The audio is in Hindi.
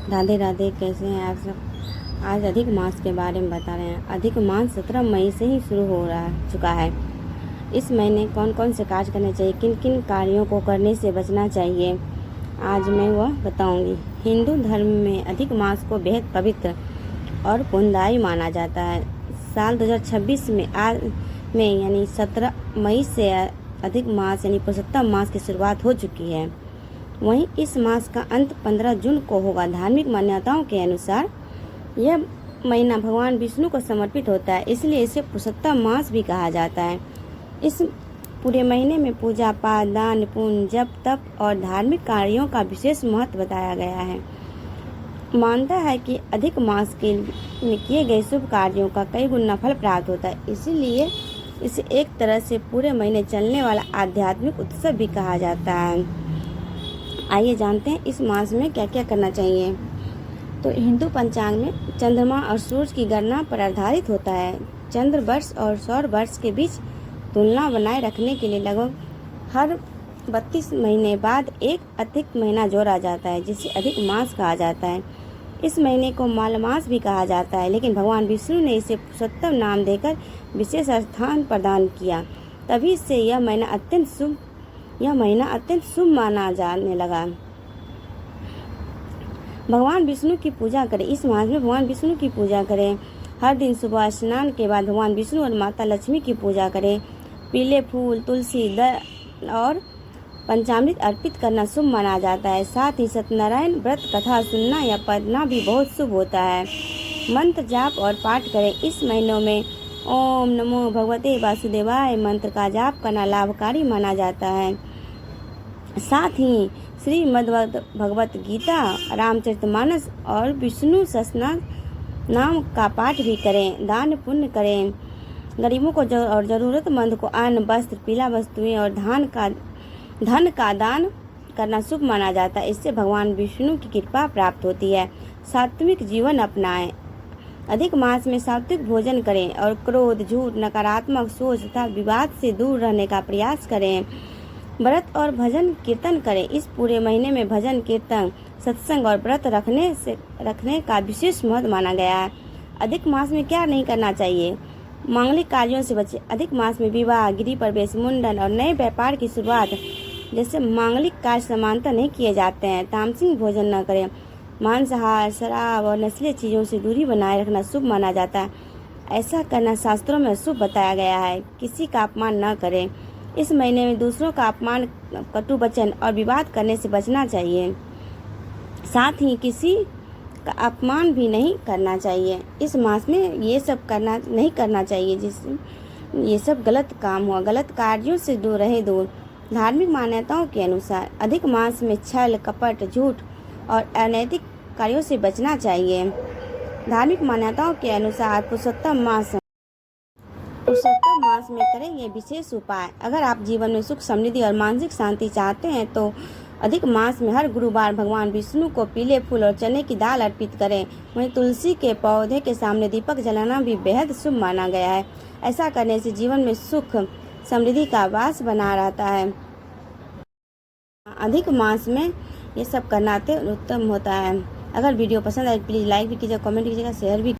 राधे राधे, कैसे हैं आप सब। आज अधिक मास के बारे में बता रहे हैं। अधिक मास 17 मई से ही शुरू हो चुका है। इस महीने कौन कौन से कार्य करने चाहिए, किन किन कार्यों को करने से बचना चाहिए, आज मैं वह बताऊंगी। हिंदू धर्म में अधिक मास को बेहद पवित्र और पुण्यदायी माना जाता है। साल 2026 में यानी 17 मई से अधिक मास यानी पुरुषोत्तम मास की शुरुआत हो चुकी है। वहीं इस मास का अंत 15 जून को होगा। धार्मिक मान्यताओं के अनुसार यह महीना भगवान विष्णु को समर्पित होता है, इसलिए इसे पुरुषोत्तम मास भी कहा जाता है। इस पूरे महीने में पूजा पाठ, दान पुण्य, जप तप और धार्मिक कार्यों का विशेष महत्व बताया गया है। मानता है कि अधिक मास में किए गए शुभ कार्यों का कई गुना फल प्राप्त होता है, इसीलिए इसे एक तरह से पूरे महीने चलने वाला आध्यात्मिक उत्सव भी कहा जाता है। आइए जानते हैं इस मास में क्या क्या करना चाहिए। तो हिंदू पंचांग में चंद्रमा और सूरज की गणना पर आधारित होता है। चंद्र वर्ष और सौर वर्ष के बीच तुलना बनाए रखने के लिए लगभग हर 32 महीने बाद एक अधिक महीना जोड़ा जाता है, जिसे अधिक मास कहा जाता है। इस महीने को मालमास भी कहा जाता है, लेकिन भगवान विष्णु ने इसे पुरुषोत्तम नाम देकर विशेष स्थान प्रदान किया, तभी से यह महीना अत्यंत शुभ माना जाने लगा। भगवान विष्णु की पूजा करें। इस मास में भगवान विष्णु की पूजा करें। हर दिन सुबह स्नान के बाद भगवान विष्णु और माता लक्ष्मी की पूजा करें। पीले फूल, तुलसी और पंचामृत अर्पित करना शुभ माना जाता है। साथ ही सत्यनारायण व्रत कथा सुनना या पढ़ना भी बहुत शुभ होता है। मंत्र जाप और पाठ करें। इस महीनों में ओम नमो भगवते वासुदेवाय मंत्र का जाप करना लाभकारी माना जाता है। साथ ही श्रीमद् भगवत गीता, रामचरितमानस और विष्णु सहस्त्रनाम नाम का पाठ भी करें। दान पुण्य करें। गरीबों को और जरूरतमंद को अन्न, वस्त्र, पीला वस्तुएं और धन का दान करना शुभ माना जाता है। इससे भगवान विष्णु की कृपा प्राप्त होती है। सात्विक जीवन अपनाएं। अधिक मास में सात्विक भोजन करें और क्रोध, झूठ, नकारात्मक सोच तथा विवाद से दूर रहने का प्रयास करें। व्रत और भजन कीर्तन करें। इस पूरे महीने में भजन कीर्तन, सत्संग और व्रत रखने का विशेष महत्व माना गया है। अधिक मास में क्या नहीं करना चाहिए। मांगलिक कार्यों से बचें। अधिक मास में विवाह, गृह प्रवेश, मुंडन और नए व्यापार की शुरुआत जैसे मांगलिक कार्य समानता नहीं किए जाते हैं। तामसिक भोजन न करें। मांसाहार, शराब और नस्लीय चीज़ों से दूरी बनाए रखना शुभ माना जाता है। ऐसा करना शास्त्रों में शुभ बताया गया है। किसी का अपमान न करें। इस महीने में दूसरों का अपमान, कटु वचन और विवाद करने से बचना चाहिए। साथ ही किसी का अपमान भी नहीं करना चाहिए। इस मास में ये सब नहीं करना चाहिए, जिससे ये सब गलत काम हुआ। गलत कार्यों से दूर रहे। धार्मिक मान्यताओं के अनुसार अधिक मास में छल, कपट, झूठ और अनैतिक कार्यों से बचना चाहिए। धार्मिक मान्यताओं के अनुसार पुरुषोत्तम मास में करें ये विशेष उपाय। अगर आप जीवन में सुख, समृद्धि और मानसिक शांति चाहते हैं तो अधिक मास में हर गुरुवार भगवान विष्णु को पीले फूल और चने की दाल अर्पित करें। वहीं तुलसी के पौधे के सामने दीपक जलाना भी बेहद शुभ माना गया है। ऐसा करने से जीवन में सुख, समृद्धि का वास बना रहता है। अधिक मास में ये सब करना उत्तम होता है। अगर वीडियो पसंद आए प्लीज़ लाइक भी कीजिएगा, कमेंट कीजिएगा, शेयर भी।